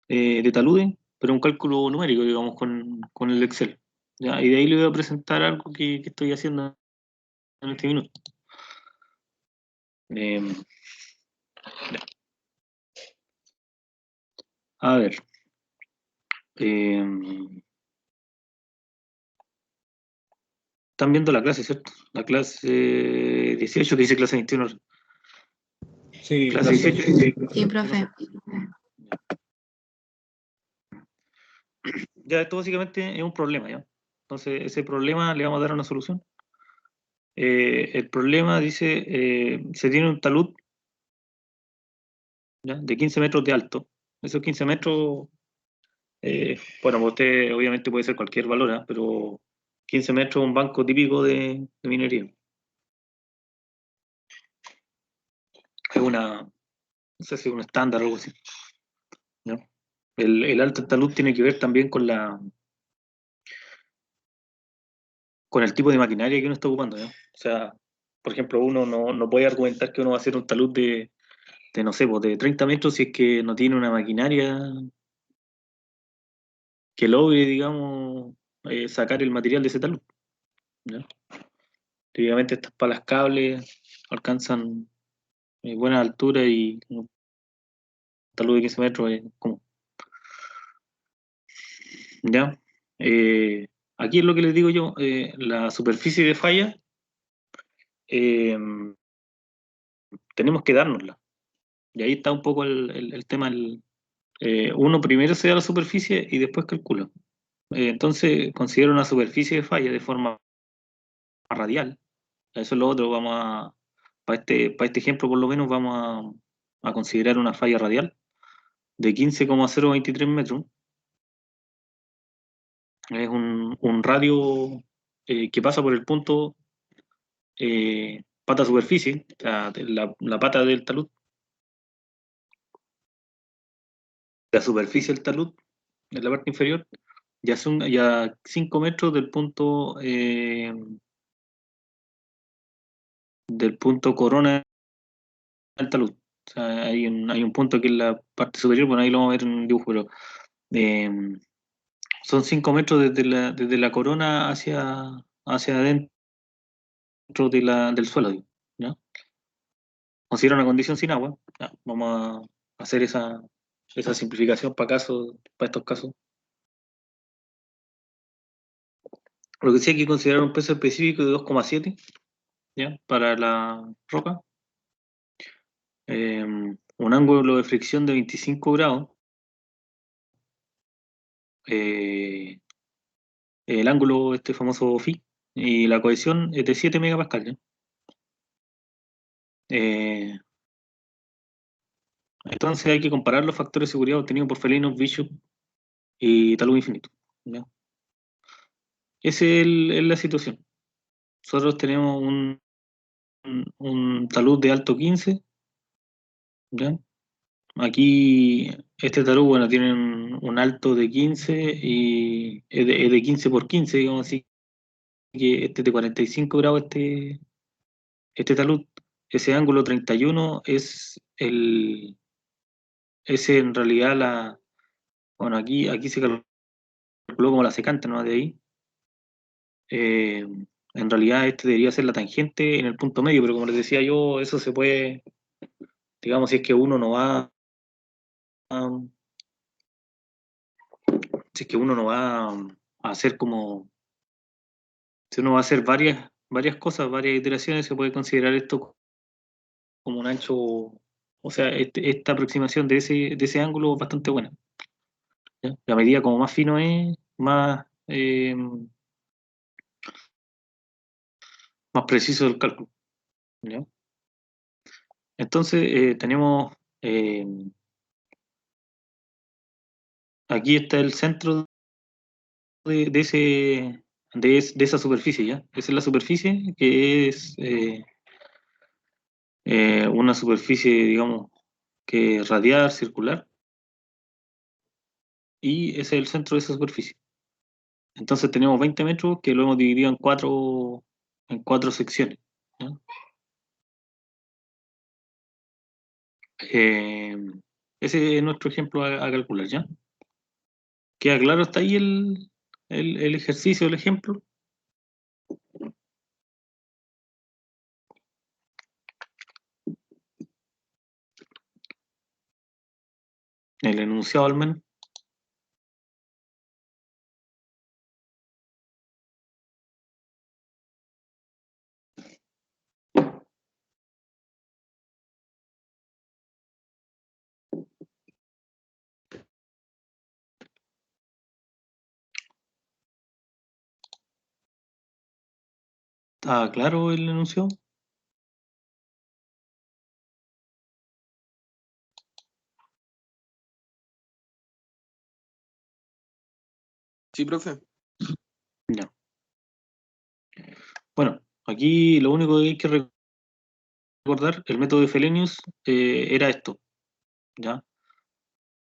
de taludes, pero un cálculo numérico, digamos, con el Excel. ¿Ya? Y de ahí le voy a presentar algo que estoy haciendo en este minuto. Eh, a ver. Están viendo la clase, ¿cierto? La clase 18 que dice clase 21. Sí, Clase profe. 18. Sí, profe. Ya, esto básicamente es un problema, ¿ya? Entonces, ese problema le vamos a dar una solución. El problema dice, se tiene un talud, ¿ya? De 15 metros de alto. Esos 15 metros, bueno, para usted obviamente puede ser cualquier valor, ¿ah? Pero 15 metros es un banco típico de minería. Es una, no sé si es un estándar o algo así, ¿no? El alto talud tiene que ver también con el tipo de maquinaria que uno está ocupando, ¿no? O sea, por ejemplo, uno no puede argumentar que uno va a hacer un talud de no sé, pues de 30 metros si es que no tiene una maquinaria que logre, digamos, sacar el material de ese talud, ¿no? Típicamente estas palas cables alcanzan buena altura y un talud de 15 metros es como, ¿ya? Aquí es lo que les digo yo, la superficie de falla eh, tenemos que dárnosla. Y ahí está un poco el tema. Uno primero se da la superficie y después calcula. Entonces considero una superficie de falla de forma radial. Eso es lo otro. Para este ejemplo por lo menos vamos a considerar una falla radial de 15,023 metros. Es un radio que pasa por el punto pata superficie, o sea, la pata del talud, la superficie del talud, en la parte inferior, ya son ya 5 metros del punto corona del talud. O sea, hay un punto que es la parte superior, bueno, ahí lo vamos a ver en el dibujo, pero eh, son 5 metros desde la corona hacia adentro del suelo, digo, ¿ya? Considera una condición sin agua. Ya, vamos a hacer esa simplificación para estos casos. Lo que sí hay que considerar un peso específico de 2,7, ¿ya? Para la roca. Un ángulo de fricción de 25 grados. eh, el ángulo, este famoso phi, y la cohesión es de 7 megapascales, ¿ya? Eh, entonces hay que comparar los factores de seguridad obtenidos por Felinos, Bishop y talud infinito, ¿ya? Esa es la situación. Nosotros tenemos un talud de alto 15, ¿ya? Aquí, este talud, bueno, tiene un alto de 15 y es de 15 por 15, digamos así, que este es de 45 grados, este talud. Ese ángulo 31 es en realidad bueno, aquí se calculó como la secante, ¿no? De ahí. En realidad este debería ser la tangente en el punto medio, pero como les decía yo, eso se puede, digamos, si es que uno no va, si es que uno no va a hacer como, si uno va a hacer varias cosas, varias iteraciones, se puede considerar esto como un ancho, o sea, esta aproximación de ese ángulo es bastante buena, ¿ya? La medida como más fino es, más preciso el cálculo, ¿ya? Entonces, tenemos, aquí está el centro de esa superficie, ¿ya? Esa es la superficie, que es una superficie, digamos, que es radial, circular, y ese es el centro de esa superficie. Entonces tenemos 20 metros que lo hemos dividido en cuatro secciones, ¿ya? Eh, Ese es nuestro ejemplo a calcular, ¿ya? ¿Queda claro hasta ahí el ejercicio, el ejemplo? El enunciado al menos. ¿Está claro el enunciado? Sí, profe. Ya. Bueno, aquí lo único que hay que recordar, el método de Frobenius era esto, ¿ya?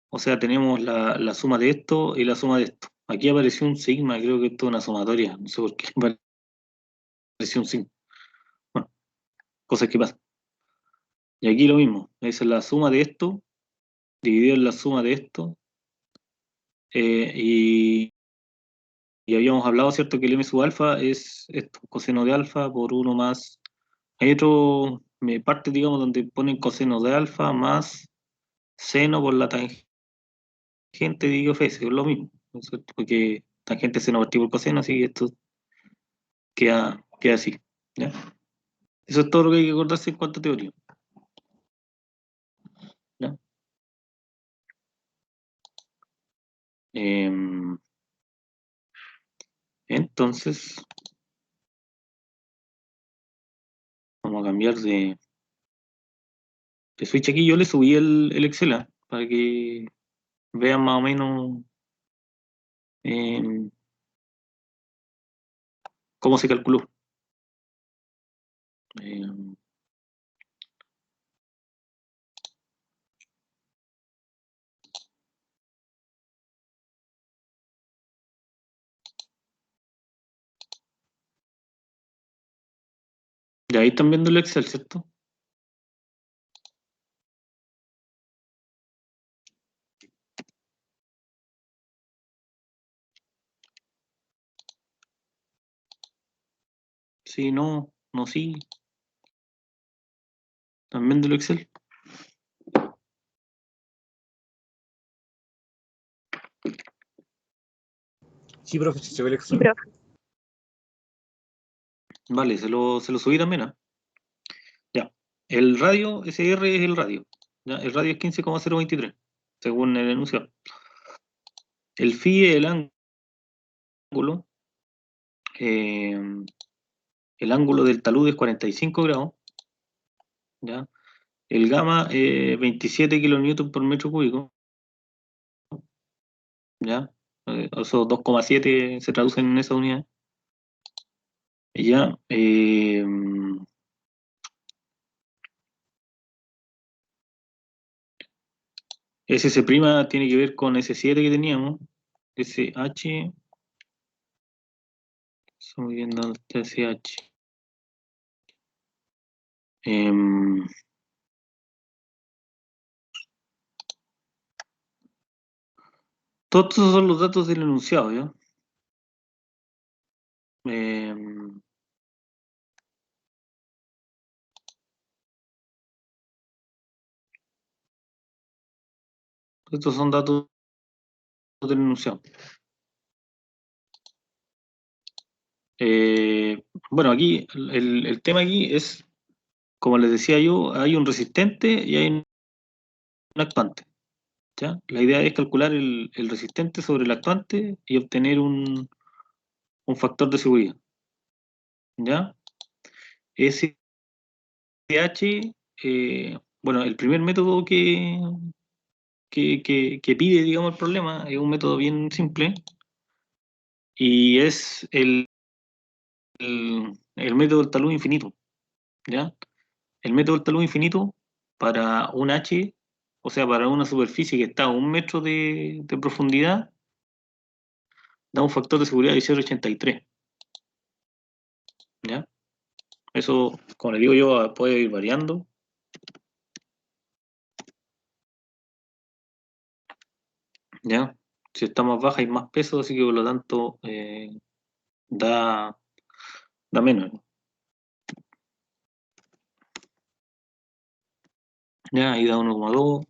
O sea, tenemos la suma de esto y la suma de esto. Aquí apareció un sigma, creo que esto es una sumatoria, no sé por qué apareció un sigma. Bueno, cosas que pasan. Y aquí lo mismo, es la suma de esto, dividido en la suma de esto, y habíamos hablado, ¿cierto?, que el m sub alfa es esto, coseno de alfa por 1 más. Hay otro parte, digamos, donde ponen coseno de alfa más seno por la tangente de I of S, es lo mismo, ¿no es cierto? Porque tangente seno partido por coseno, así que esto queda así, ¿ya? Eso es todo lo que hay que acordarse en cuanto a teoría, ¿ya? Em, entonces, vamos a cambiar de switch aquí. Yo le subí el Excel, ¿ah? Para que vean más o menos em, cómo se calculó. Em, de ahí están viendo el Excel, ¿cierto? Sí, no, no, sí. ¿Están viendo el Excel? Sí, profe, sí se ve el Sí, Excel. profe. Vale, se lo subí también, ¿ah? Ya. El radio, SR es el radio. ¿Ya? El radio es 15,023, según el enunciado. El phi es el ángulo. eh, el ángulo del talud es 45 grados. ¿Ya? El gamma 27 kilonewton por metro cúbico. ¿Ya? Esos 2,7 se traducen en esa unidad. Y ya. SC' tiene que ver con S7 que teníamos. SH. Estamos viendo dónde está SH. Em, todos esos son los datos del enunciado, ¿ya? Em, estos son datos del enunciado. Bueno, aquí el tema aquí es, como les decía yo, hay un resistente y hay un actuante, ¿ya? La idea es calcular el resistente sobre el actuante y obtener un factor de seguridad, ¿ya? SH, bueno, el primer método que pide, digamos, el problema es un método bien simple y es el método del talud infinito, ¿ya? El método del talud infinito para un H, o sea, para una superficie que está a 1 metro de profundidad, da un factor de seguridad de 0,83, ¿ya? Eso, como le digo yo, puede ir variando. ¿ya? Si está más baja hay más peso, así que por lo tanto da menos. ¿Ya? Ahí da 1,2.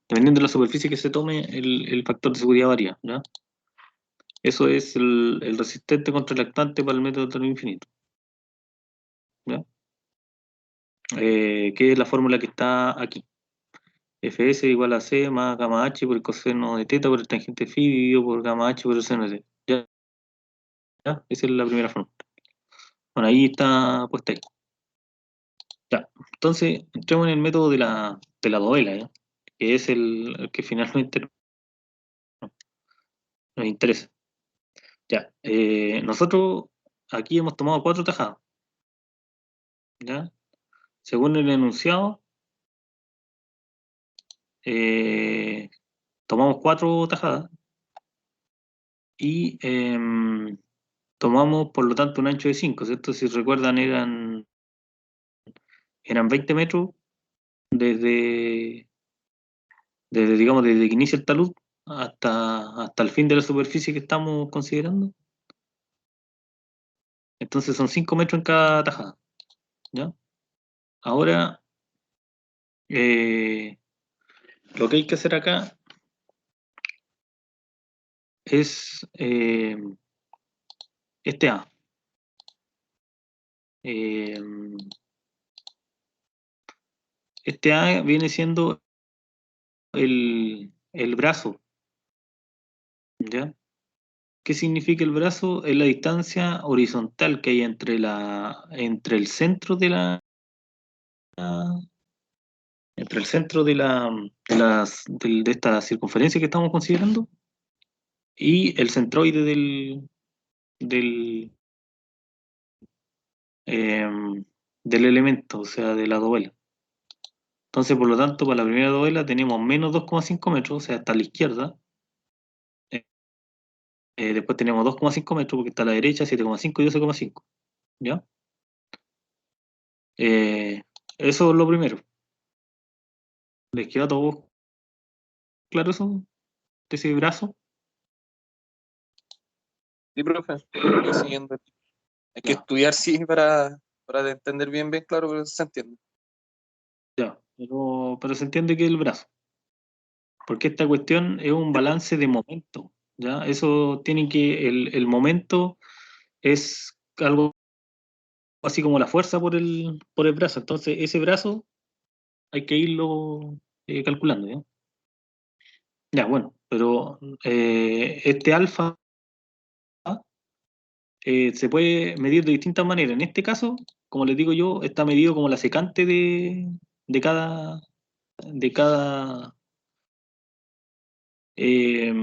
Dependiendo de la superficie que se tome, el factor de seguridad varía, ¿ya? Eso es el resistente contra el lactante para el método de término infinito, ¿ya? Que es la fórmula que está aquí. Fs igual a C más gamma h por el coseno de teta por el tangente phi dividido por gamma h por el seno de teta. ¿Ya? ¿Ya? Esa es la primera fórmula. Bueno, ahí está puesta ahí. Ya. Entonces, entremos en el método de la dovela, ¿ya? Que es el que finalmente nos interesa. Ya. Nosotros aquí hemos tomado 4 tajadas, ¿ya? Según el enunciado, tomamos 4 tajadas y tomamos, por lo tanto, un ancho de 5, ¿cierto? Si recuerdan, eran 20 metros desde, digamos, desde que inicia el talud hasta el fin de la superficie que estamos considerando. Entonces son 5 metros en cada tajada, ¿ya? Ahora, lo que hay que hacer acá es este A. Eh, este A viene siendo el brazo, ¿ya? ¿Qué significa el brazo? Es la distancia horizontal que hay entre el centro entre el centro de esta circunferencia que estamos considerando y el centroide del, del elemento, o sea, de la dovela. Entonces, por lo tanto, para la primera dovela tenemos menos 2,5 metros, o sea, está a la izquierda. Después tenemos 2,5 metros porque está a la derecha, 7,5 y 12,5. ¿Ya? Eso es lo primero. ¿Les queda todo claro eso? De ese brazo. Sí, profe, estoy siguiendo. Hay que Ya, estudiar, sí, para entender bien, bien claro, pero se entiende. ya. Pero se entiende que es el brazo. Porque esta cuestión es un Sí, profe. balance de momento. ¿Ya? Eso tiene que. El momento es algo así como la fuerza por el brazo. Entonces, ese brazo hay que irlo calculando. ¿Ya? Ya, bueno, pero este alfa se puede medir de distintas maneras. En este caso, como les digo yo, está medido como la secante de cada, de cada, eh,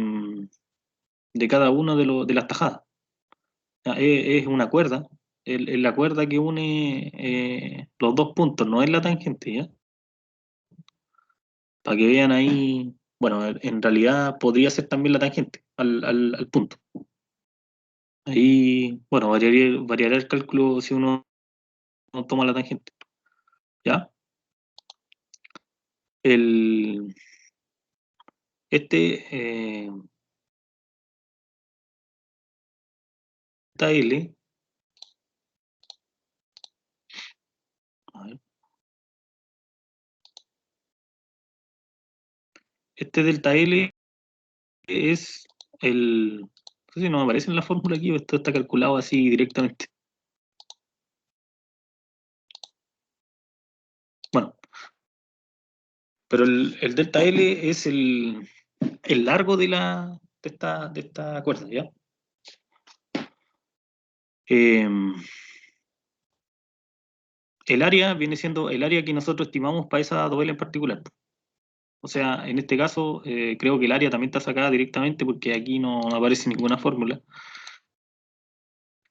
de cada uno de las tajadas. Ya, es una cuerda, es la cuerda que une los dos puntos, no es la tangente, ¿ya? Para que vean ahí, bueno, en realidad podría ser también la tangente al punto. Ahí, bueno, variaría el cálculo si uno no toma la tangente, ¿ya? El, este delta L, a ver, este delta L es no sé si no me aparece en la fórmula aquí, o esto está calculado así directamente. Bueno, pero el delta L es el largo de esta cuerda, ¿ya? Eh, el área viene siendo el área que nosotros estimamos para esa dovela en particular. O sea, en este caso, creo que el área también está sacada directamente porque aquí no aparece ninguna fórmula.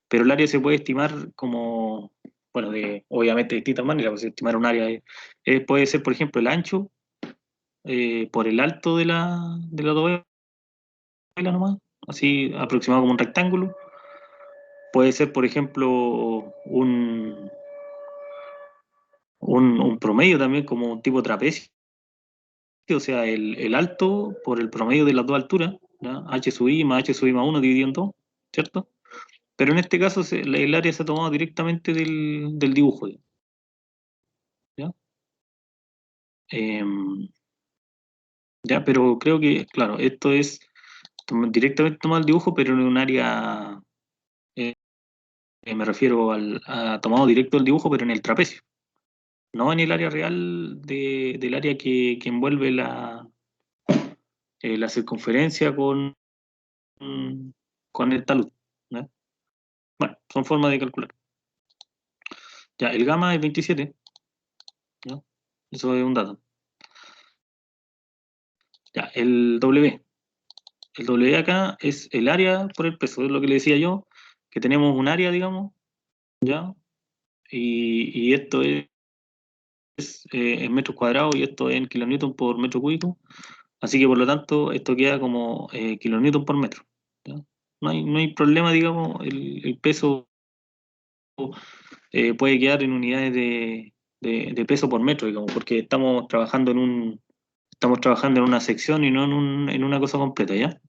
Pero el área se puede estimar como, bueno, obviamente de distintas maneras. Pues estimar un área puede ser, por ejemplo, el ancho por el alto de la dovela nomás, así aproximado como un rectángulo. Puede ser, por ejemplo, un promedio también, como un tipo trapecio, o sea, el alto por el promedio de las dos alturas, ¿ya? H sub I más H sub I más 1 dividido en 2, ¿cierto? Pero en este caso el área se ha tomado directamente del dibujo, ¿ya? Ya, pero creo que, claro, esto es directamente tomado el dibujo, pero en un área, me refiero a tomado directo el dibujo, pero en el trapecio, no en el área real del área que envuelve la circunferencia con el talud, ¿ya? Bueno, son formas de calcular. Ya, el gamma es 27, ¿ya? Eso es un dato. Ya, el W. El W acá es el área por el peso, es lo que le decía yo, que tenemos un área, digamos, ¿ya? Y esto es en metros cuadrados y esto es en kilonewton por metro cúbico. Así que por lo tanto esto queda como kilonewton por metro, ¿ya? No hay problema, digamos, el peso puede quedar en unidades de peso por metro, digamos, porque estamos trabajando en una sección y no en una cosa completa, ¿ya?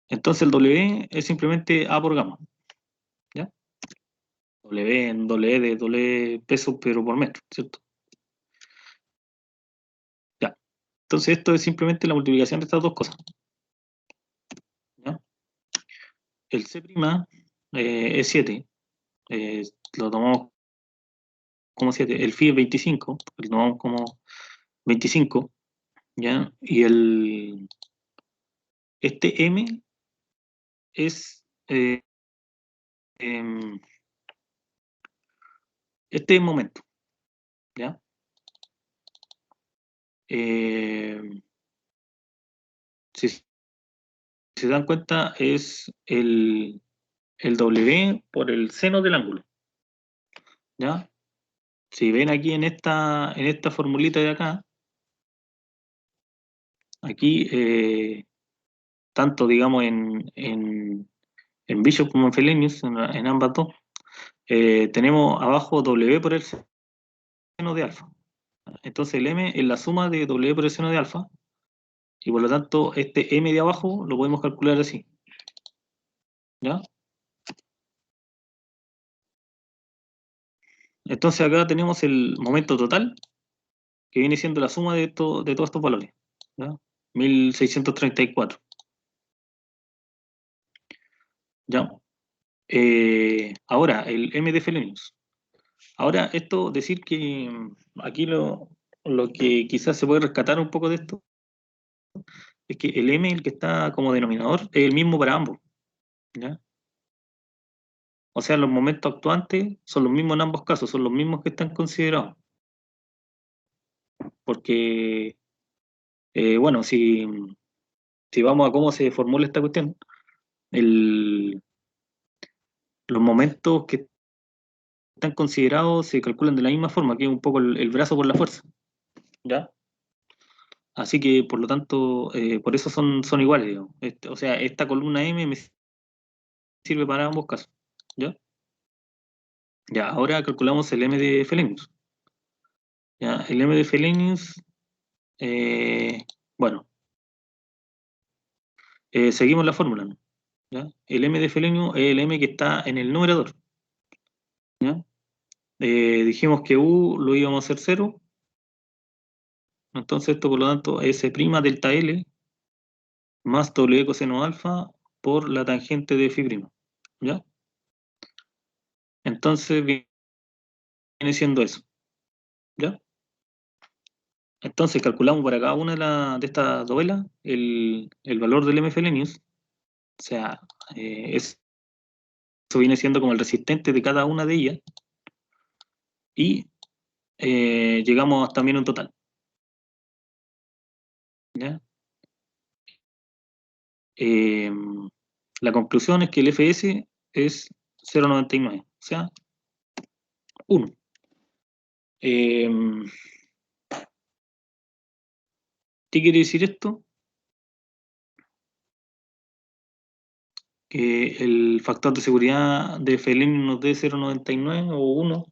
Entonces el W es simplemente A por gamma, ¿ya? W en W de W peso pero por metro, ¿cierto? Ya. Entonces esto es simplemente la multiplicación de estas dos cosas, ¿ya? El C' es 7, eh, lo tomamos como 7. El phi es 25, lo tomamos como 25, ¿ya? Y este M es em, este es momento, ¿ya? Si se dan cuenta, es el W por el seno del ángulo, ¿ya? Si ven aquí en esta formulita de acá, aquí, tanto digamos en Bishop como en Frobenius, en ambas dos, tenemos abajo W por el seno de alfa. Entonces el M es la suma de W por el seno de alfa, y por lo tanto este M de abajo lo podemos calcular así, ¿ya? Entonces acá tenemos el momento total, que viene siendo la suma de todos estos valores, ¿ya? 1634, ¿ya? Ahora, el M de Frobenius. Ahora, esto, decir que aquí lo que quizás se puede rescatar un poco de esto, es que el M, el que está como denominador, es el mismo para ambos, ¿ya? O sea, los momentos actuantes son los mismos en ambos casos, son los mismos que están considerados. Porque, bueno, si vamos a cómo se formula esta cuestión, los momentos que están considerados se calculan de la misma forma, que es un poco el brazo por la fuerza, ¿ya? Así que, por lo tanto, por eso son iguales, digamos. O sea, esta columna M me sirve para ambos casos, ¿ya? Ya, ahora calculamos el M de Frobenius. Ya, el M de Frobenius, bueno, seguimos la fórmula, ¿no? ¿Ya? El M de Frobenius es el M que está en el numerador, ¿ya? Dijimos que U lo íbamos a hacer 0, entonces esto por lo tanto es S' delta L más W coseno alfa por la tangente de phi', ¿ya? Entonces viene siendo eso, ¿ya? Entonces calculamos para cada una de estas dovelas el valor del M Frobenius, o sea, eso viene siendo como el resistente de cada una de ellas, y llegamos también a un total, ¿ya? Eh, la conclusión es que el FS es 0,99, o sea, 1. ¿Qué quiere decir esto? Que el factor de seguridad de Frobenius nos dé 0,99 o 1.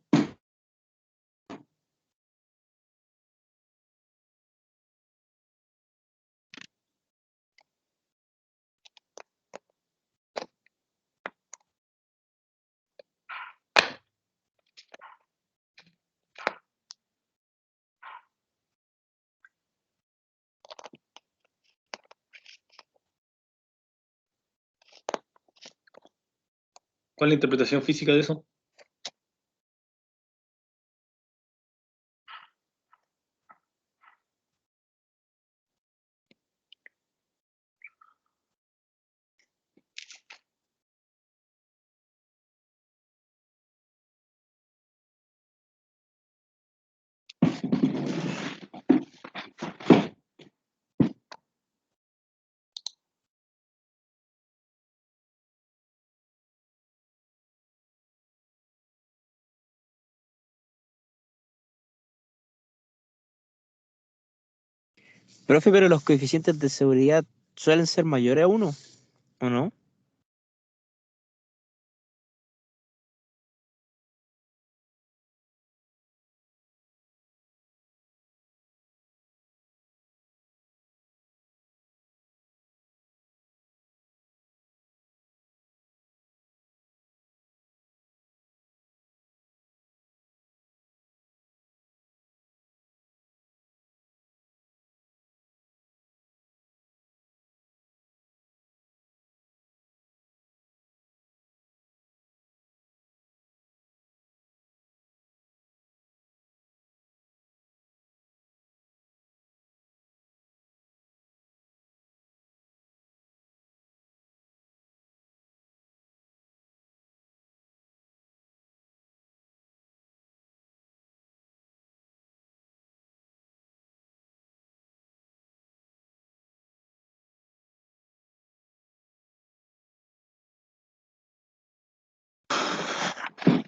¿Cuál es la interpretación física de eso? Profe, pero los coeficientes de seguridad suelen ser mayores a 1, ¿o no?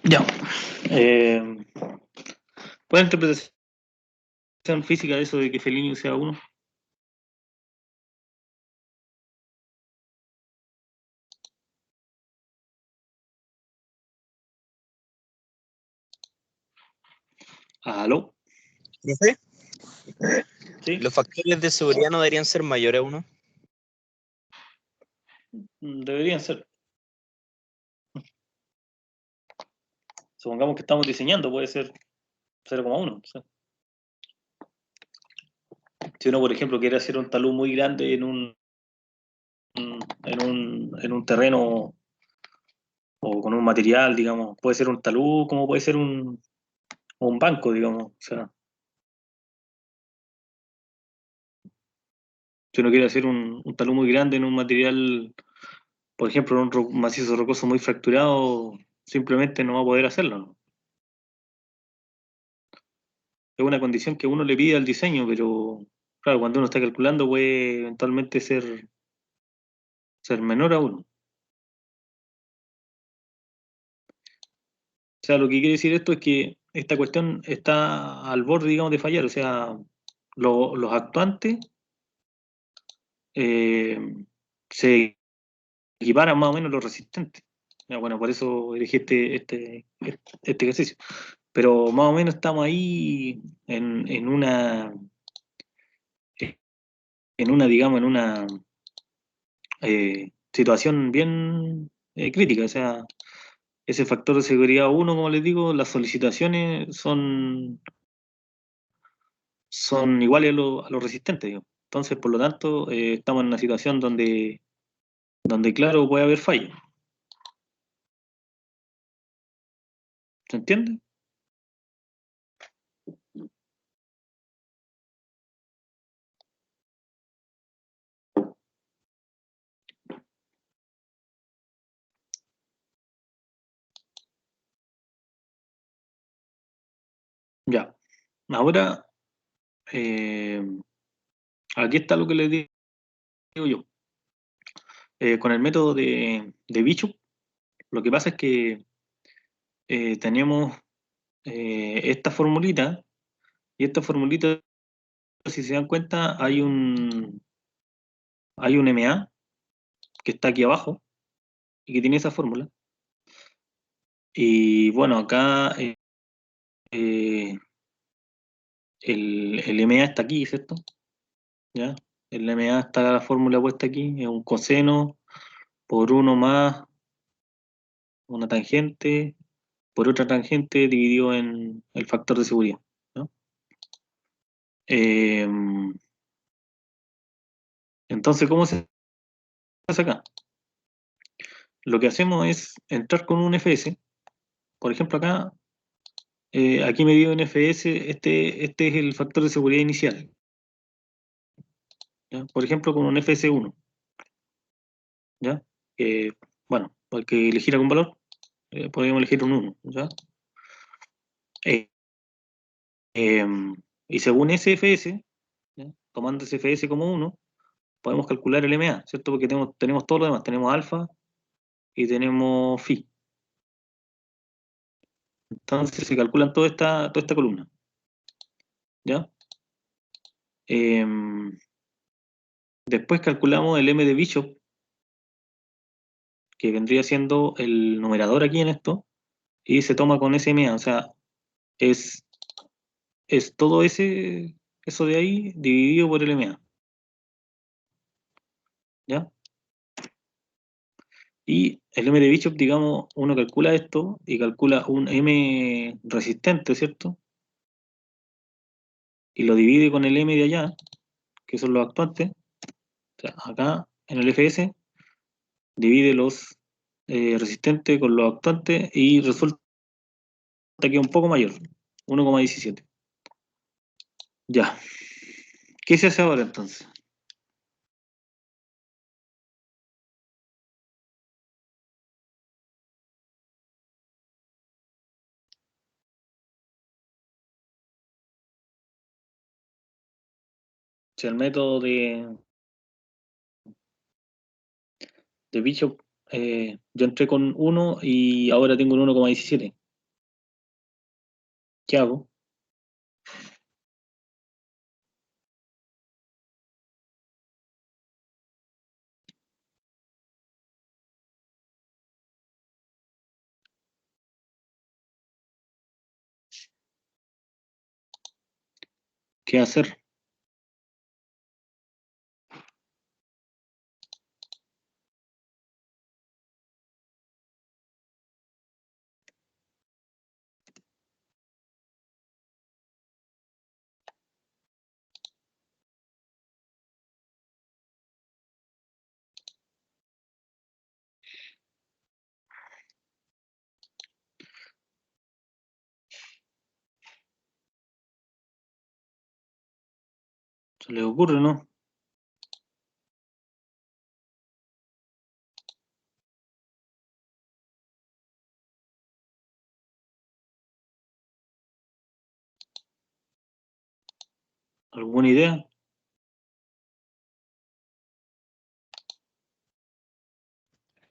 Ya. ¿Cuál es la interpretación física de eso de que Fellini sea 1? ¿Aló? Profe, ¿Sí? los factores de seguridad no deberían ser mayores a 1. Deberían ser. Supongamos que estamos diseñando, puede ser 0,1. O sea, si uno, por ejemplo, quiere hacer un talud muy grande en un terreno o con un material, digamos, puede ser un talud como puede ser un banco, digamos. O sea, si uno quiere hacer un talud muy grande en un material, por ejemplo, en un macizo rocoso muy fracturado, simplemente no va a poder hacerlo, ¿no? Es una condición que uno le pide al diseño, pero claro, cuando uno está calculando puede eventualmente ser menor a 1. O sea, lo que quiere decir esto es que esta cuestión está al borde, digamos, de fallar. O sea, los actuantes eh, se equiparan más o menos a los resistentes. Ya, bueno, por eso elegí este ejercicio. Pero más o menos estamos ahí digamos, en una situación bien crítica. O sea, ese factor de seguridad 1, como les digo, las solicitaciones son iguales a los resistentes, digamos. Entonces, por lo tanto, estamos en una situación donde claro, puede haber fallo. ¿Se entiende? Ya. Ahora, eh, aquí está lo que les digo yo. Con el método de Bishop, lo que pasa es que tenemos esta formulita, y esta formulita, si se dan cuenta, hay un MA que está aquí abajo y que tiene esa fórmula. Y bueno, acá eh, el MA está aquí, ¿cierto? ¿Ya? El MA está la fórmula puesta aquí, es un coseno por 1 más una tangente por otra tangente dividido en el factor de seguridad, ¿no? Eh, entonces, ¿cómo se hace acá? lo que hacemos es entrar con un FS. Por ejemplo, acá, aquí me dio un FS, este es el factor de seguridad inicial. ¿Ya? Por ejemplo, con un FS1. ¿Ya? Bueno, hay que elegir algún valor, podríamos elegir un 1. ¿Ya? Eh, y según ese FS, ¿ya? Tomando ese FS como 1, podemos calcular el MA, ¿cierto? Porque tenemos todo lo demás, tenemos alfa y tenemos phi. Entonces se calculan toda esta columna. ¿Ya? Después calculamos el M de Bishop, que vendría siendo el numerador aquí en esto, y se toma con SMA, o sea, es, es todo eso de ahí dividido por el MA. ¿Ya? Y el M de Bishop, digamos, uno calcula esto y calcula un M resistente, ¿cierto? Y lo divide con el M de allá, que son los actuantes. O sea, acá en el FS divide los resistentes con los actuantes y resulta que es un poco mayor, 1,17. Ya. ¿Qué se hace ahora entonces? Si el método de Bishop, yo entré con 1 y ahora tengo un 1,17. ¿Qué hago? ¿Qué hacer? ¿Se les ocurre, no? ¿Alguna idea?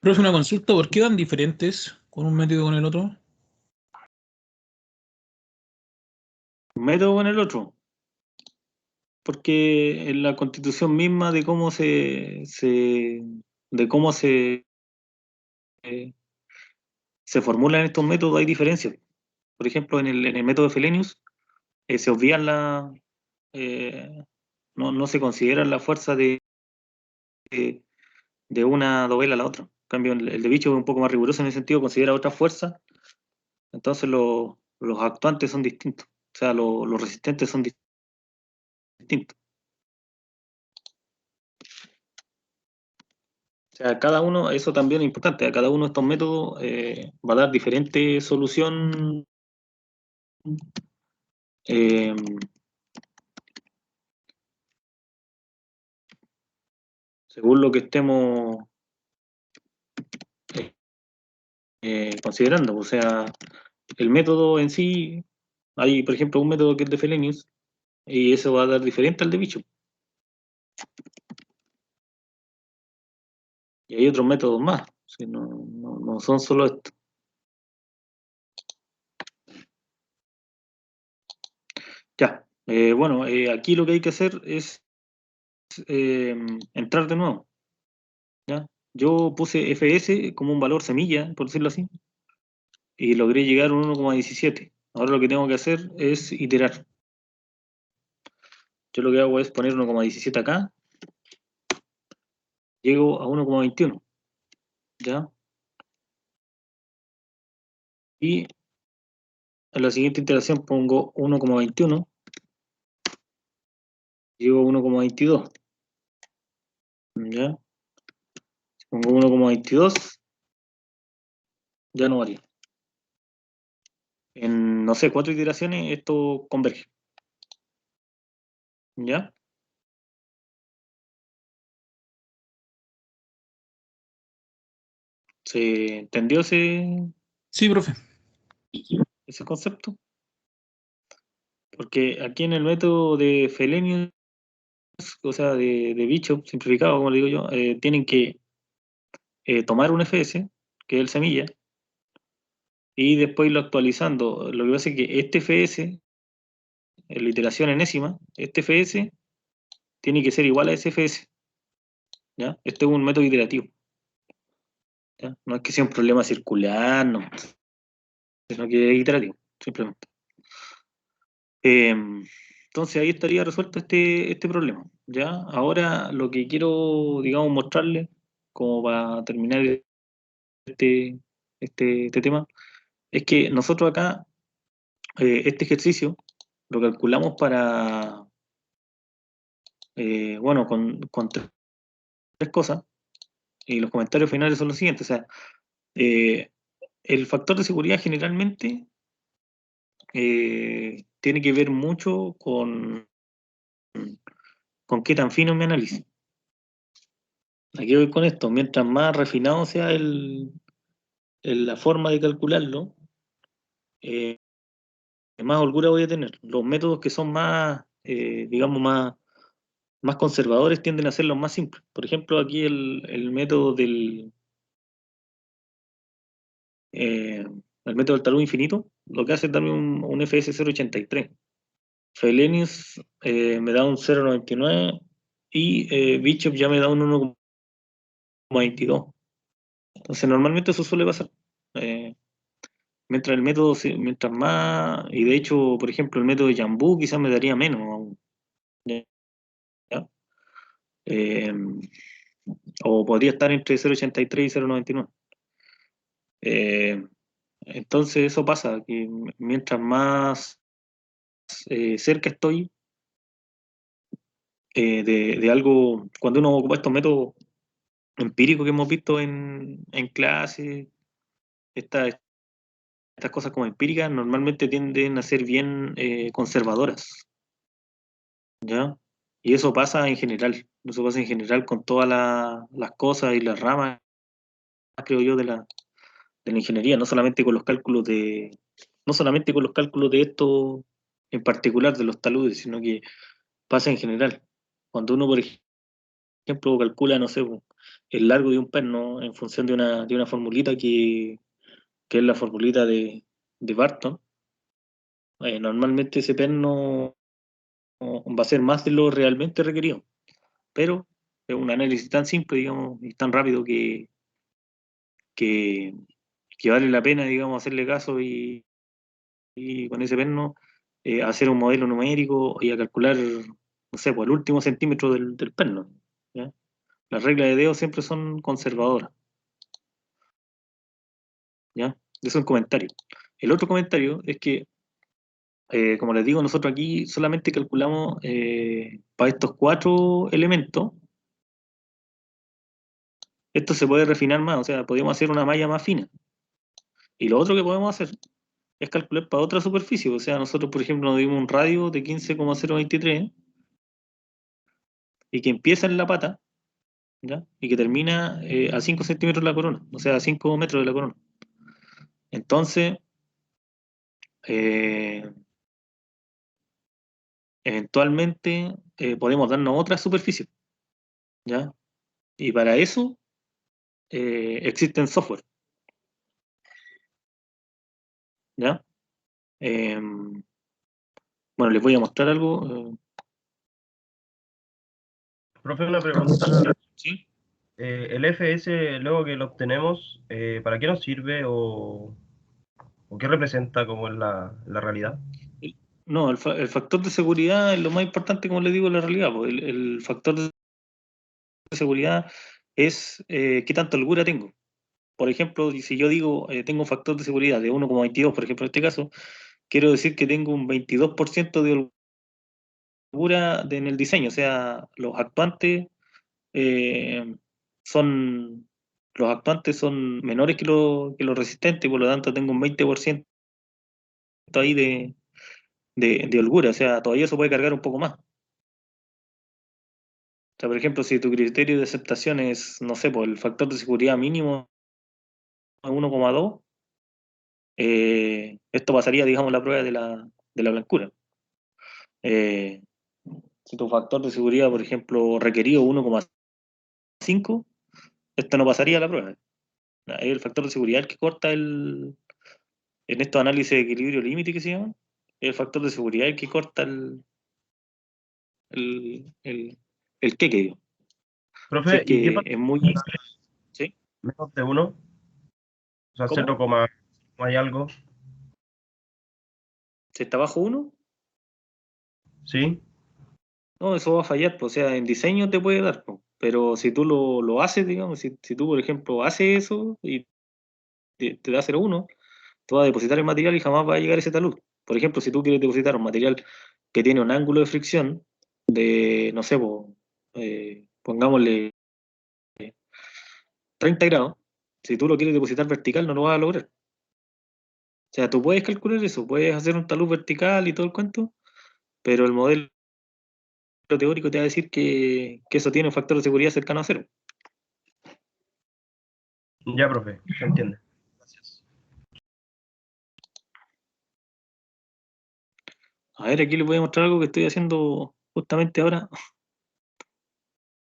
Pero es una consulta, ¿por qué van diferentes con un método y con el otro? ¿Un método con el otro? Porque en la constitución misma de cómo de cómo eh, se formulan estos métodos hay diferencias. Por ejemplo, en el método de Felenius se obvian no se considera la fuerza de, de una dovela a la otra. En cambio, el de Bicho es un poco más riguroso en ese sentido, considera otra fuerza, entonces los actuantes son distintos, o sea, los resistentes son distintos. O sea, cada uno, eso también es importante, a cada uno de estos métodos va a dar diferente solución eh, según lo que estemos considerando. O sea, el método en sí, hay por ejemplo un método que es de Felenius y eso va a dar diferente al de Bicho. Y hay otros métodos más, si no son solo estos. Ya, bueno, aquí lo que hay que hacer es entrar de nuevo. ¿Ya? Yo puse FS como un valor semilla, por decirlo así, y logré llegar a un 1,17. Ahora lo que tengo que hacer es iterar. Yo lo que hago es poner 1,17 acá, llego a 1,21. ¿Ya? Y en la siguiente iteración pongo 1,21, llego a 1,22. ¿Ya? Pongo 1,22 ya no varía. En, no sé, 4 iteraciones esto converge. ¿Ya? ¿Se entendió Sí, profe. ese concepto? Porque aquí en el método de Frelenius, o sea, de Bishop, simplificado, como le digo yo, tienen que tomar un FS, que es el semilla, y después irlo actualizando. Lo que pasa es que este FS, en la iteración enésima, este FS tiene que ser igual a ese FS, ¿ya? Este es un método iterativo, ¿ya? No es que sea un problema circular, no, sino que es iterativo, simplemente. Entonces ahí estaría resuelto este problema, ¿ya? Ahora lo que quiero, digamos, mostrarle, como para terminar este tema, es que nosotros acá, este ejercicio, lo calculamos para, bueno, con tres cosas, y los comentarios finales son los siguientes, o sea, el factor de seguridad generalmente tiene que ver mucho con qué tan fino es mi análisis. Aquí voy con esto, mientras más refinado sea la forma de calcularlo, eh, más holgura voy a tener. Los métodos que son más, digamos, más conservadores tienden a ser los más simples. Por ejemplo, aquí el método eh, el método del talud infinito, lo que hace es darme un FS 0.83. Frelenius me da un 0.99 y Bishop ya me da un 1.22. Entonces, normalmente eso suele pasar. Eh, mientras el método, mientras más, y de hecho, por ejemplo, el método de Jambu quizás me daría menos aún, ¿ya? Eh, o podría estar entre 0.83 y 0.99. Eh, entonces eso pasa, que mientras más cerca estoy de algo, cuando uno ocupa estos métodos empíricos que hemos visto en clase, estas cosas como empíricas normalmente tienden a ser bien conservadoras, ¿ya? Y eso pasa en general con todas las cosas y las ramas, creo yo, de la ingeniería, no solamente con los cálculos de esto en particular de los taludes, sino que pasa en general. Cuando uno, por ejemplo, calcula, no sé, el largo de un perno en función de una formulita que es la formulita de Barton, normalmente ese perno va a ser más de lo realmente requerido, pero es un análisis tan simple, digamos, y tan rápido que, que vale la pena, digamos, hacerle caso y con ese perno hacer un modelo numérico y a calcular, no sé, pues el último centímetro del perno, ¿ya? Las reglas de Deo siempre son conservadoras, ¿ya? Eso es un comentario. El otro comentario es que, como les digo, nosotros aquí solamente calculamos para estos 4 elementos. Esto se puede refinar más, o sea, podemos hacer una malla más fina. Y lo otro que podemos hacer es calcular para otra superficie. O sea, nosotros, por ejemplo, nos dimos un radio de 15,023 y que empieza en la pata, ¿ya? Y que termina a 5 centímetros de la corona, o sea, a 5 metros de la corona. Entonces, eh, eventualmente podemos darnos otra superficie, ¿ya? Y para eso existen software, ¿ya? Bueno, les voy a mostrar algo. Profe, una pregunta. ¿Sí? ¿El FS, luego que lo obtenemos, para qué nos sirve o qué representa como en la realidad? No, el factor de seguridad es lo más importante, como les digo, en la realidad. Pues. El factor de seguridad es qué tanta holgura tengo. Por ejemplo, si yo digo tengo un factor de seguridad de 1,22, por ejemplo, en este caso, quiero decir que tengo un 22% de holgura en el diseño. O sea, los actuantes eh, son los actuantes son menores que los resistentes, y por lo tanto tengo un 20% ahí de holgura, o sea, todavía se puede cargar un poco más. O sea, por ejemplo, si tu criterio de aceptación es, no sé, por el factor de seguridad mínimo es 1,2, esto pasaría, digamos, la prueba de la blancura. Eh, si tu factor de seguridad, por ejemplo, requerido 1,5, esto no pasaría la prueba. Es el factor de seguridad el que corta en estos análisis de equilibrio límite que se llaman, es el factor de seguridad el que corta el queque, digo. Si Profe, es ¿y qué que pasa es muy... si ¿Sí? menos de 1? O sea, ¿Cómo? 0, hay algo. Si está bajo 1, ¿Sí? no, eso va a fallar, pues, o sea, en diseño te puede dar, pues, pero si tú lo haces, digamos, si tú, por ejemplo, haces eso y te da 0,1, tú vas a depositar el material y jamás va a llegar ese talud. Por ejemplo, si tú quieres depositar un material que tiene un ángulo de fricción de, no sé, pues, pongámosle 30 grados, si tú lo quieres depositar vertical no lo vas a lograr. O sea, tú puedes calcular eso, puedes hacer un talud vertical y todo el cuento, pero el modelo teórico te va a decir que eso tiene un factor de seguridad cercano a cero. Ya, profe, se entiende. Gracias. A ver, aquí les voy a mostrar algo que estoy haciendo justamente ahora.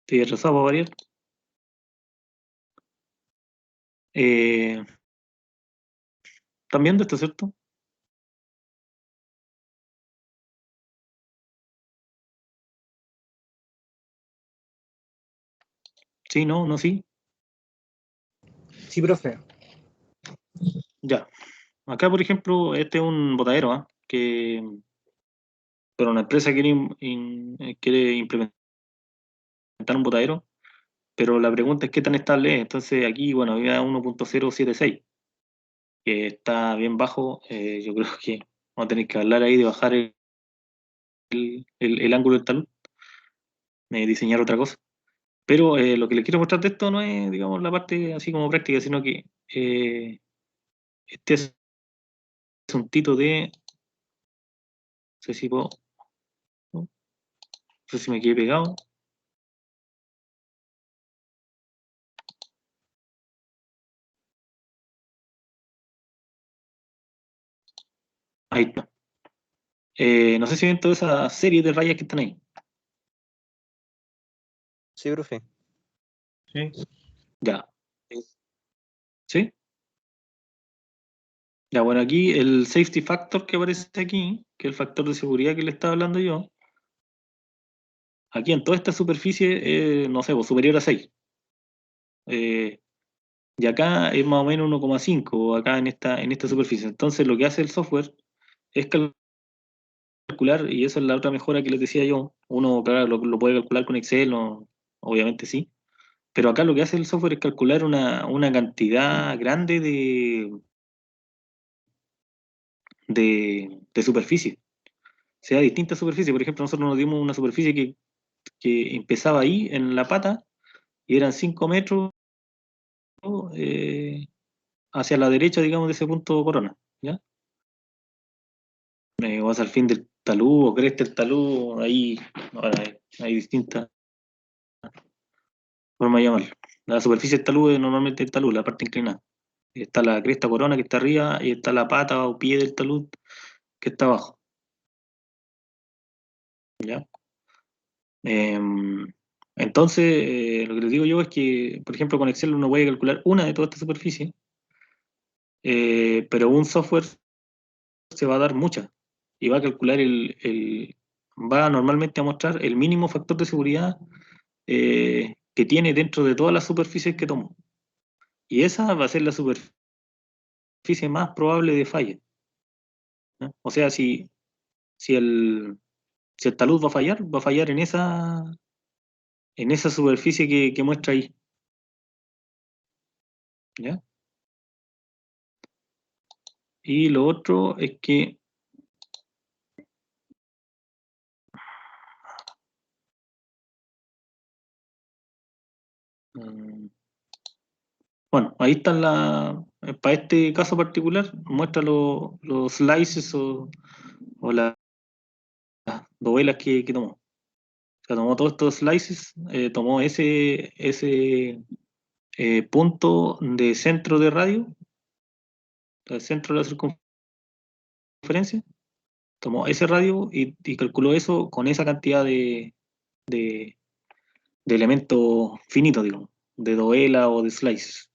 Estoy atrasado para variar. Eh, ¿Están viendo esto, cierto? Sí, no, no, sí. Sí, profe. Ya. Acá, por ejemplo, este es un botadero, ¿ah? Pero una empresa quiere implementar un botadero, pero la pregunta es qué tan estable es. Entonces aquí, bueno, había 1,076, que está bien bajo. Yo creo que vamos a tener que hablar ahí de bajar el ángulo del talud, diseñar otra cosa. Pero lo que les quiero mostrar de esto no es, digamos, la parte así como práctica, sino que este es un tito de, no sé si puedo, no sé si me quedé pegado. Ahí está. No sé si ven toda esa serie de rayas que están ahí. Sí, profe. Sí. Ya. ¿Sí? Ya, bueno, aquí el safety factor que aparece aquí, que es el factor de seguridad que le estaba hablando yo, aquí en toda esta superficie, no sé, pues, superior a 6. Eh, y acá es más o menos 1,5, acá en esta superficie. Entonces lo que hace el software es calcular, y eso es la otra mejora que les decía yo. Uno, claro, lo puede calcular con Excel, obviamente sí. Pero acá lo que hace el software es calcular una cantidad grande de superficie. O sea, distintas superficies. Por ejemplo, nosotros nos dimos una superficie que empezaba ahí, en la pata, y eran 5 metros eh, hacia la derecha, digamos, de ese punto corona. ¿Ya? Vas al fin del talud o cresta del talud, ahí ahora hay distintas formas de llamarlo. La superficie del talud es normalmente el talud, la parte inclinada. Está la cresta corona que está arriba y está la pata o pie del talud que está abajo. ¿Ya? Entonces, lo que les digo yo es que, por ejemplo, con Excel uno puede calcular una de toda esta superficie, pero un software se va a dar muchas y va a calcular va normalmente a mostrar el mínimo factor de seguridad que tiene dentro de todas las superficies que tomó. Y esa va a ser la superficie más probable de falla, ¿no? O sea, si si el talud va a fallar en esa superficie que muestra ahí. ¿Ya? Y lo otro es que Bueno, ahí están para este caso particular, muestra los slices o las novelas que tomó. O sea, tomó todos estos slices, tomó ese punto de centro de radio, el centro de la circunferencia, tomó ese radio y calculó eso con esa cantidad de, de elementos finitos, digamos, de dovela o de slices.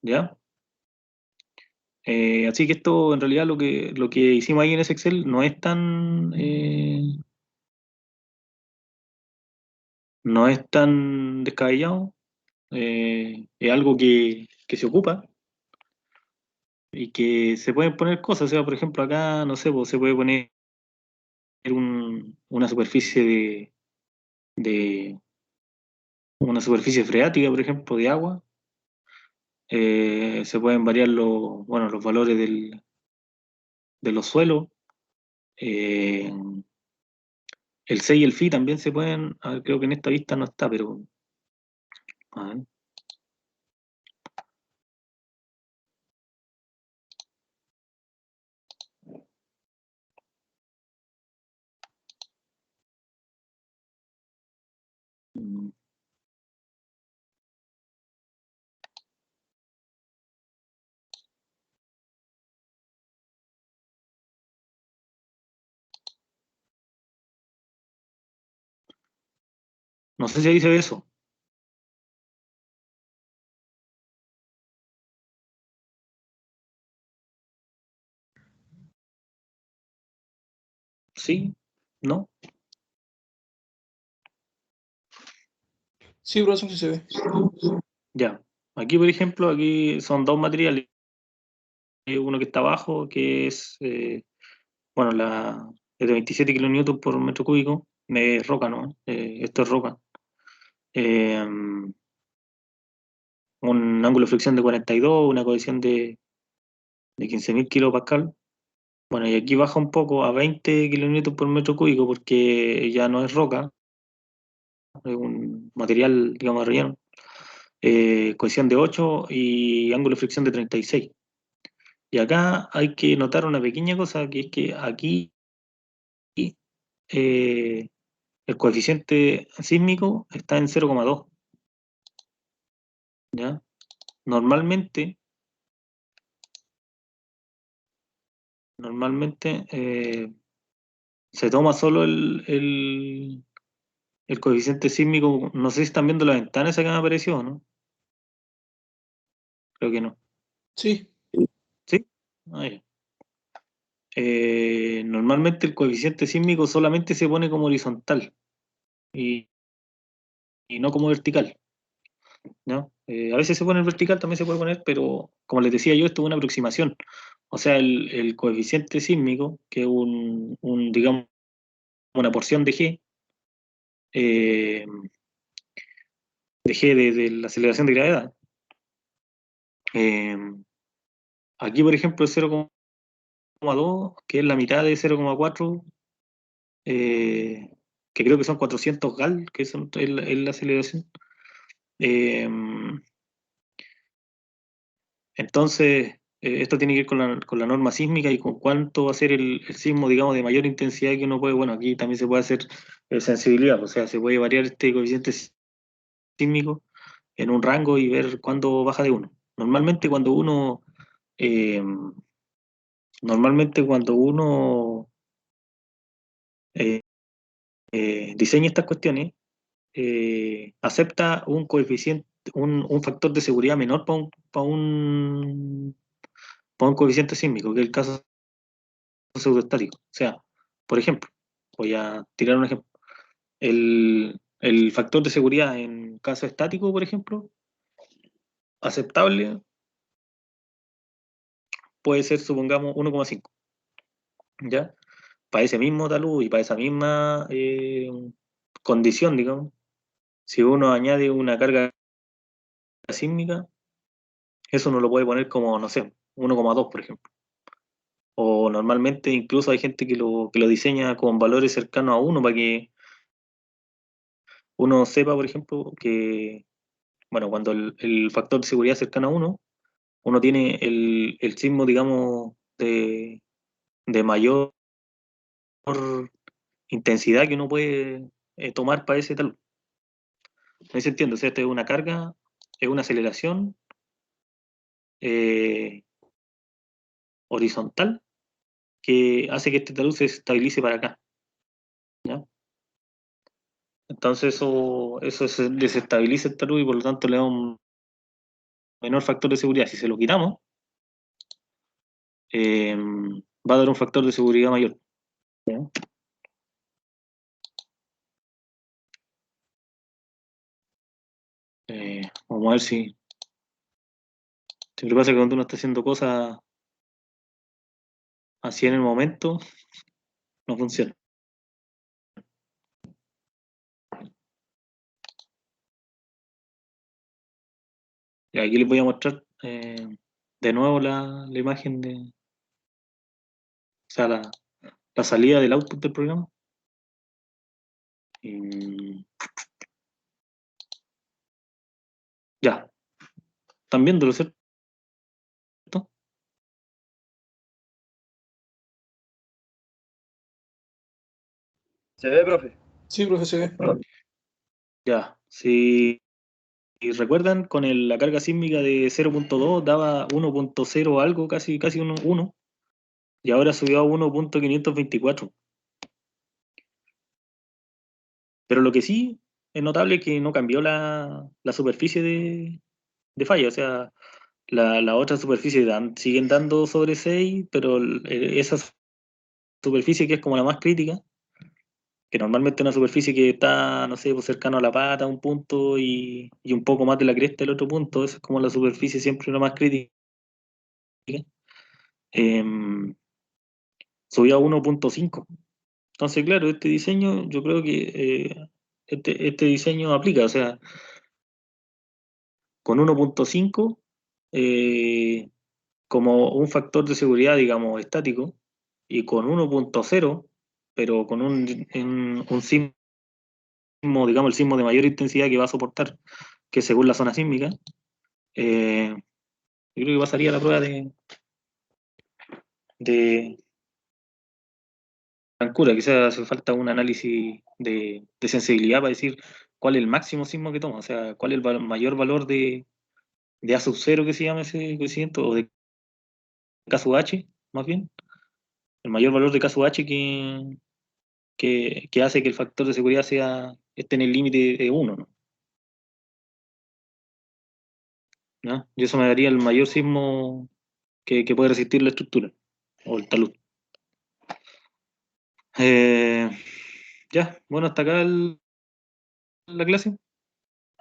¿Ya? Así que esto, en realidad, lo que hicimos ahí en ese Excel no es tan descabellado. Es algo que se ocupa y que se pueden poner cosas. O sea, por ejemplo, acá, no sé, pues, se puede poner una superficie de una superficie freática, por ejemplo, de agua. Se pueden variar bueno, los valores de los suelos. Eh, el C y el Phi también se pueden, a ver, creo que en esta vista no está, pero a ver. Mm, No sé si ahí se ve eso. ¿Sí? ¿No? Sí, profesor, sí se ve. Ya. Aquí, por ejemplo, aquí son dos materiales. Uno que está abajo, que es, bueno, es de 27 kilonewtons por metro cúbico. Es roca, ¿no? Esto es roca. Eh, un ángulo de fricción de 42, una cohesión de 15.000 kilopascal. Bueno, y aquí baja un poco a 20 kilonewtons por metro cúbico porque ya no es roca, es un material, digamos, relleno. Cohesión de 8 y ángulo de fricción de 36. Y acá hay que notar una pequeña cosa, que es que aquí eh, el coeficiente sísmico está en 0,2, ¿ya? Normalmente, se toma solo el coeficiente sísmico. No sé si están viendo la ventana esa que me apareció, ¿no? Creo que no. Sí. ¿Sí? Ah, ya. Normalmente el coeficiente sísmico solamente se pone como horizontal y, y no como vertical, ¿no? A veces se pone en vertical, también se puede poner, pero como les decía yo, esto es una aproximación. O sea, el coeficiente sísmico, que es digamos, una porción eh, de G de la aceleración de gravedad. Eh, Aquí, por ejemplo, es 0,2, que es la mitad de 0,4, eh, que creo que son 400 GAL, que es la aceleración. Eh, entonces, esto tiene que ver con la norma sísmica y con cuánto va a ser el sismo, digamos, de mayor intensidad que uno puede. Bueno, aquí también se puede hacer sensibilidad, o sea, se puede variar este coeficiente sísmico en un rango y ver cuándo baja de uno. Eh, Normalmente cuando uno eh, diseña estas cuestiones, acepta un coeficiente, un factor de seguridad menor para un coeficiente sísmico, que es el caso pseudoestático. O sea, por ejemplo, voy a tirar un ejemplo. El factor de seguridad en caso estático, por ejemplo, aceptable, puede ser, supongamos, 1,5. ¿Ya? Para ese mismo talud y para esa misma condición, digamos, si uno añade una carga sísmica, eso no lo puede poner como, no sé, 1,2, por ejemplo. O normalmente incluso hay gente que lo diseña con valores cercanos a 1 para que uno sepa, por ejemplo, que, bueno, cuando el factor de seguridad es cercano a uno tiene el sismo, digamos, de mayor intensidad que uno puede tomar para ese talud. ¿No se entiende? O sea, esto es una carga, es una aceleración eh, horizontal que hace que este talud se estabilice para acá. ¿Ya? Entonces eso se desestabiliza el talud y por lo tanto le da un menor factor de seguridad. Si se lo quitamos, va a dar un factor de seguridad mayor. ¿Ya? Vamos a ver si... Siempre pasa que cuando uno está haciendo cosas así en el momento, no funciona. Y aquí les voy a mostrar de nuevo la imagen de... O sea, la salida del output del programa. Ya. ¿Están viéndolo, cierto? ¿Se ve, profe? Sí, profe, se ve. Ya. Si recuerdan, con la carga sísmica de 0.2 daba 1.0 algo, casi 1, y ahora subió a 1.524. Pero lo que sí es notable es que no cambió la superficie de falla. O sea, la otra superficie siguen dando sobre 6, pero esa superficie que es como la más crítica, que normalmente es una superficie que está, no sé, pues cercano a la pata, un punto, y un poco más de la cresta del otro punto, esa es como la superficie siempre la más crítica, em, subió a 1.5. Entonces, claro, este diseño, yo creo que este diseño aplica, o sea, con 1.5 como un factor de seguridad, digamos, estático, y con 1.0, pero con un sismo, digamos, el sismo de mayor intensidad que va a soportar, que según la zona sísmica, yo creo que pasaría la prueba de Ancura. Quizás hace falta un análisis de sensibilidad para decir cuál es el máximo sismo que toma, o sea, cuál es el mayor valor de A sub 0 que se llama ese coeficiente, o de K sub H, más bien, el mayor valor de K sub H que hace que el factor de seguridad esté en el límite de 1, ¿no? ¿Ya? Y eso me daría el mayor sismo que puede resistir la estructura o el talud. Eh, ya, bueno, hasta acá la clase.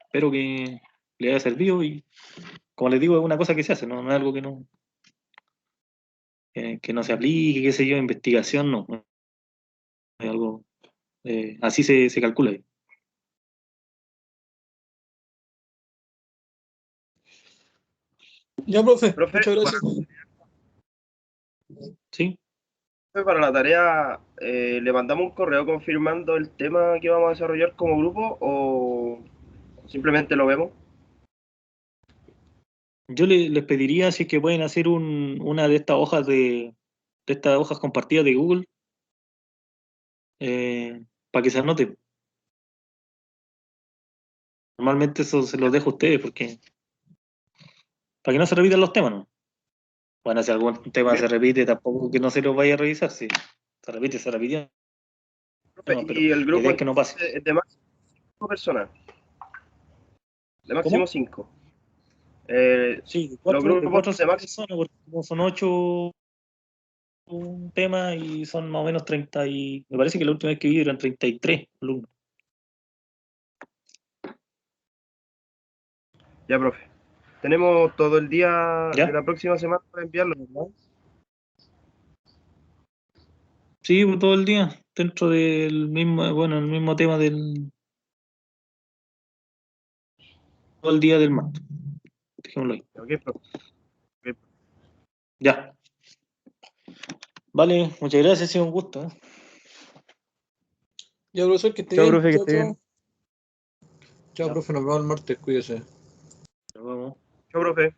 Espero que le haya servido y, como les digo, es una cosa que se hace, no es algo que no se aplique, qué sé yo, investigación, no. Es algo, así se calcula. Ya, profe, Profe, muchas gracias. ¿Sí? para la tarea, ¿le mandamos un correo confirmando el tema que vamos a desarrollar como grupo o simplemente lo vemos? Yo les pediría si es que pueden hacer una de estas hojas de estas hojas compartidas de Google para que se anote. Normalmente eso se los dejo a ustedes porque para que no se repitan los temas, ¿no? Bueno, si algún tema se repite, tampoco que no se los vaya a revisar. Si se repite, se repitió. Profe, No, pero y el la idea grupo es que no pase. es de máximo 5 personas, de máximo ¿Cómo? 5. Sí, Los de grupos 4 a de 5 máximo, personas, porque como son 8 temas y son más o menos 30 y... Me parece que la última vez que vi eran 33 alumnos. ya, profe. Tenemos todo el día de ¿Ya? la próxima semana para enviarlo, ¿verdad? Sí, pues, todo el día, dentro del mismo, bueno, el mismo tema todo el día del martes. Dejémoslo ahí. Ok, profe. Ok. Ya. Vale, muchas gracias, ha sido un gusto. Ya, profesor, que esté Chao, bien. profe, que Chao, esté bien. chao. Chao, Ya. profe, nos vemos el martes, cuídese. Nos vemos. Chao, profe.